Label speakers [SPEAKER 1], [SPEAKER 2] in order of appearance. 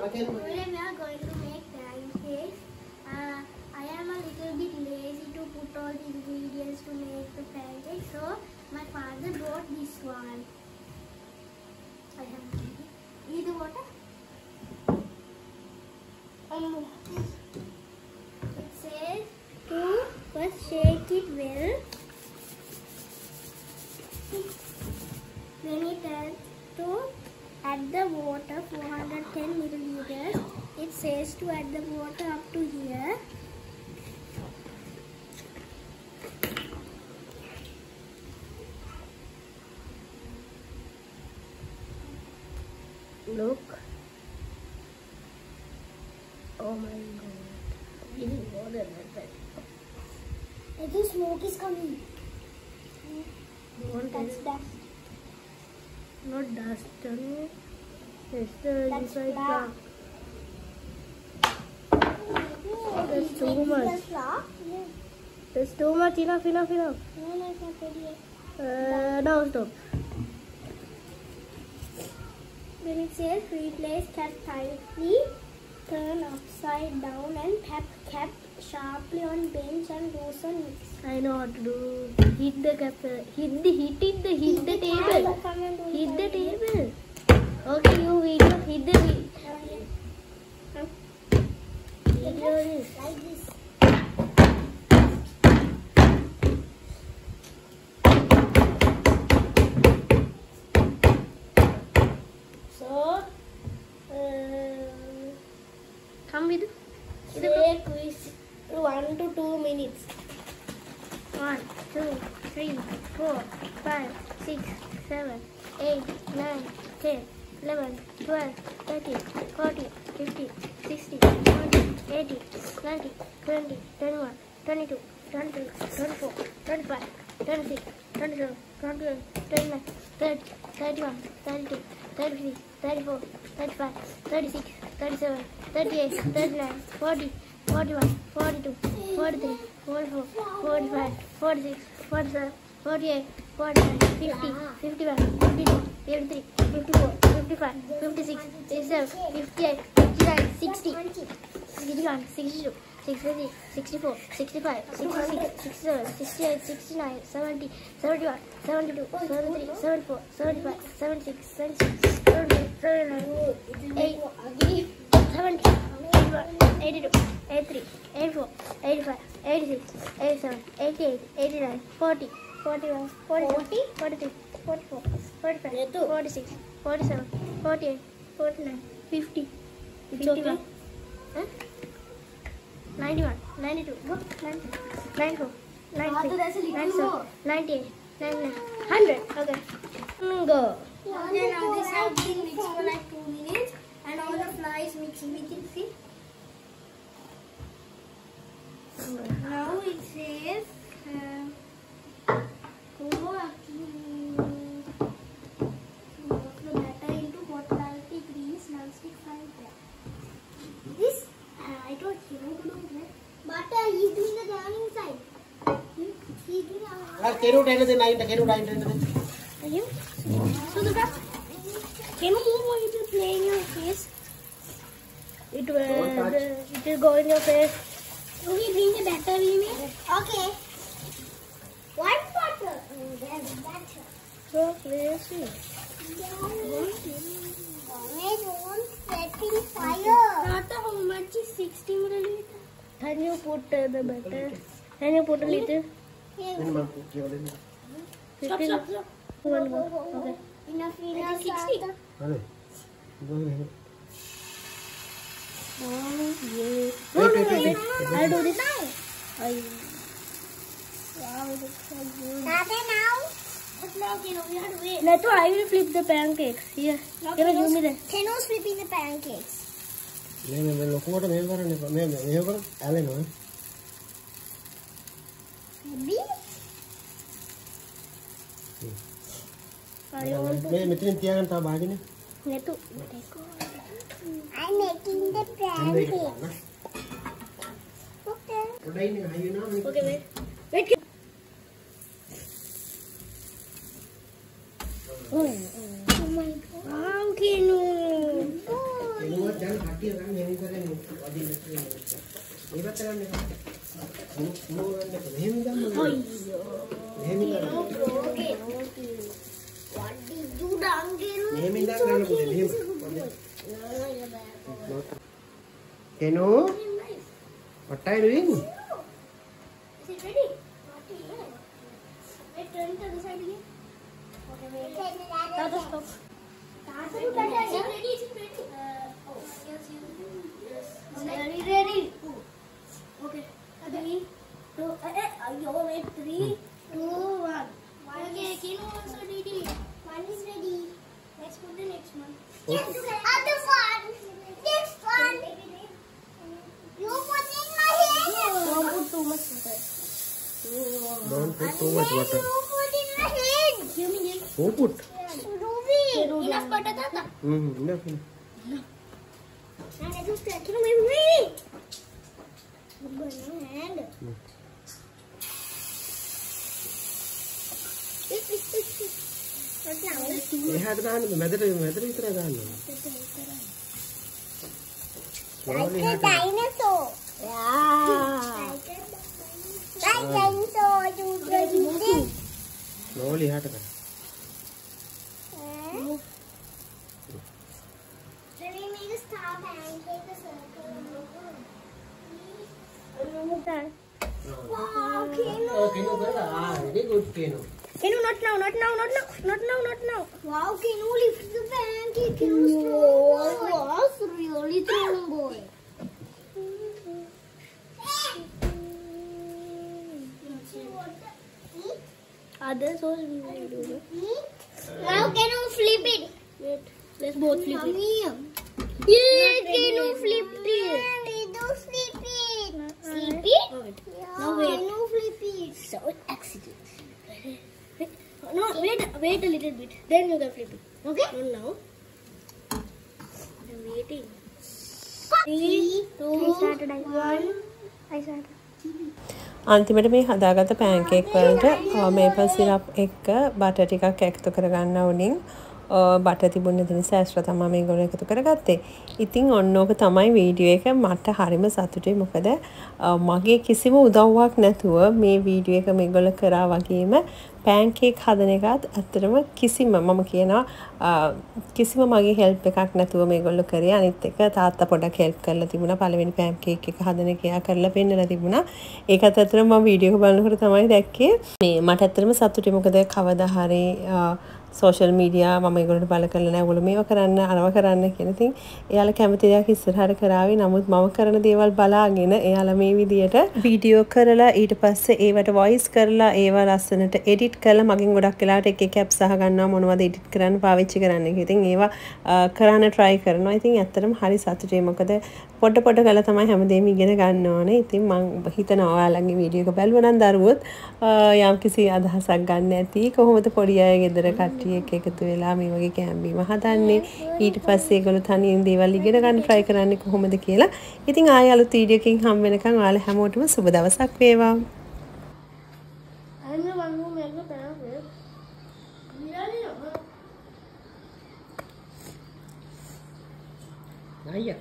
[SPEAKER 1] Today we are going to make pancakes. I am a little bit lazy to put all the ingredients to make the pancakes, so my father brought this one. I have need the water. It says to first shake it well. Then it has to add the water 410 milliliters. It says to add the water up to here. Look. Oh my god. It is more than that. I think smoke is coming. That's dust. Not dust, it's the inside flour. That's too much. That's too much. Enough. No, it's not ready yet. Now stop. Then it says replace cap tightly, turn upside down and tap cap sharply on bench and loosen mix. I know what to do. Hit the cap. Hit the table. Hit the table. Okay, you video. Hit the video is like this. So, come with. Take 1 to 2 minutes. 1, 2, 3, 4, 5, 6, 7, 8, 9, 10, 11, 12, 13, 14, 15, 16, 17, 18, 19, 20, 21, 22, 23, 24, 25, 26, 27, 28, 29, 30, 31, 32, 33, 34, 35, 36, 37, 38, 39, 40, 41, 42, 43, 44, 45, 46, 47, 48, 49, 50, 51, 52, 53, 54, 55, 56, 57, 58, 59, 60, 61, 62, 63, 64, 65, 66, 67, 68, 69, 70, 71, 72, 73, 74, 75, 76, 77, 78, 79, 80, 70, 81, 82, 83, 84, 85, 86, 87, 88, 89, 40, 41, 42, 43, 44, 45, 46, 47, 48, 49, 50, 51, 91, 92, 93, 94, 93, 97, 98, 99, 100. Okay. Go. Okay, now this has been mixed for like 2 minutes and all the flour is mixing with it. See? Now it says the batter into hot quality grease non-stick frying pan. This I told you to do it. Butter he's doing the turning side. He's doing Are you? So the can you move it will play in your face? It will go in your face. So we bring the batter in it? Okay. One butter. There's batter. So let's see. Don't setting fire. Not how much is 60 milliliters. Can you put the butter? Can you put a little? Stop. One more. Okay. Enough. 60. Oh, yeah. Wait. I'll do this now. Wow, it looks so good. Now, we have to wait. Later, I will flip the pancakes. Here. Can you give me that? Can you flipping the pancakes? Maybe? I'm making the pancakes. Okay, wait. Oh my god. How can you?
[SPEAKER 2] දැන් කට්ටිය ගන්න මෙහෙම කරන්නේ වදින්න තියෙනවා. මේ පැත්ත ගන්න එක. මොනවද මෙහෙම ගන්න.
[SPEAKER 1] අයියෝ.
[SPEAKER 2] මෙහෙම ගන්න.
[SPEAKER 1] Okay. What did you done?
[SPEAKER 2] මෙහෙම ඉඳන් ගන්න පුතේ මෙහෙම. Keno, what are you doing?
[SPEAKER 1] Is it ready? Not yet. Wait, turn it to the side again. Okay, wait. Tata, stop. Tata, is it ready? Is it ready? Oh, yes, yes. Ready, ready. Okay. 3, 2, wait. 3, 2, 1. Okay, Keno also ready. One is ready. Let's put the next one. Yes, other one. This one. You put in my hand. Don't put too much water.
[SPEAKER 2] Don't put too much water.
[SPEAKER 1] You put in my hand. Give me this.
[SPEAKER 2] Who put?
[SPEAKER 1] Ruby. Enough butter, Tata.
[SPEAKER 2] Enough.
[SPEAKER 1] And I just take it away. Wait. Good boy, no hand. What's now?
[SPEAKER 2] එහාට දාන්න මැදට විතර දාන්න.
[SPEAKER 1] Like a dinosaur. Yeah. Like dinosaur. You ready?
[SPEAKER 2] slowly එහාට කරන්න.
[SPEAKER 1] Then we make a star pancake, a circle. Wow, Keno.
[SPEAKER 2] Keno කරලා very good Keno.
[SPEAKER 1] Keno, not now. Wow, Keno lift the pancake. Keno was really strong boy. Others also we will do it. Now Keno flip it. Wait, let's both flip it. Yeah, Keno flipped it. We do flip it. Flip it? Yeah. Now wait. Keno flip it. So accident. No, wait a little bit. Then you can flip it. Okay? Not now. I'm waiting. 3, 2, 1. I started.
[SPEAKER 3] අන්තිමට මේ හදාගත්ත පැන්කේක් වලට maple syrup එක්ක butter ටිකක් එකතු කරගන්න උනින් butter තිබුණ නිසා ඇස්ට්‍රා තමයි මේගොල්ලෝ එකතු කරගත්තේ. ඉතින් ඔන්න ඕක තමයි වීඩියෝ එක. මට හරිම සතුටුයි. මොකද මගේ කිසිම උදව්වක් නැතුව මේ වීඩියෝ එක මේගොල්ලෝ කරා වගේම pancake හදන එකත් ඇත්තටම කිසිම මම කියනවා කිසිම මගේ help එකක් නැතුව මේගොල්ලෝ කරේ. අනිත් එක තාත්තා පොඩක් help කරලා තිබුණා. පළවෙනි pancake එක හදන එක එයා කරලා පෙන්නලා තිබුණා. ඒකත් ඇත්තටම මම වීඩියෝ එක බලනකොට තමයි දැක්කේ. මේ මට ඇත්තටම සතුටුයි. මොකද කවදා හරි social media මම ඒගොල්ලන්ට බල කරලා නැහැ. ඔයගොල්ලෝ මේව කරන්න අරව කරන්න කියන ඉතින් එයාලා කැමති දේක් ඉස්සරහට කරાવી. නමුත් මම කරන දේවල් බලාගෙන එයාලා මේ විදියට වීඩියෝ කරලා ඊට පස්සේ ඒවට voice කරලා ඒවා ලස්සනට edit කරලා මගෙන් ගොඩක් වෙලාවට එක එක apps අහගන්නවා මොනවද edit කරන්න පාවිච්චි කරන්න කියලා. ඉතින් ඒවා කරන්න try කරනවා. ඉතින් ඇත්තටම හරි සතුටුයි. මොකද පොඩ කරලා තමයි හැමදේම ඉගෙන ගන්න ඕනේ. ඉතින් මම හිතනවා ඔයාලගේ වීඩියෝ එක බලුවා නම් දරුවොත් යම්කිසි අදහසක් ගන්න ඇති. කොහොමද පොඩි අය ගෙදර එකතු වෙලා මේ වගේ කැම්බීම හදන්නේ ඊට පස්සේ ඒගොල්ලෝ තනියෙන් දේවල් ඉගෙන ගන්න try කරන්නේ කොහොමද කියලා. ඉතින් ආයෙ අලුත් වීඩියෝ එකකින් හම් වෙනකන් ඔයාලා හැමෝටම සුබ දවසක් වේවා.
[SPEAKER 2] අයියා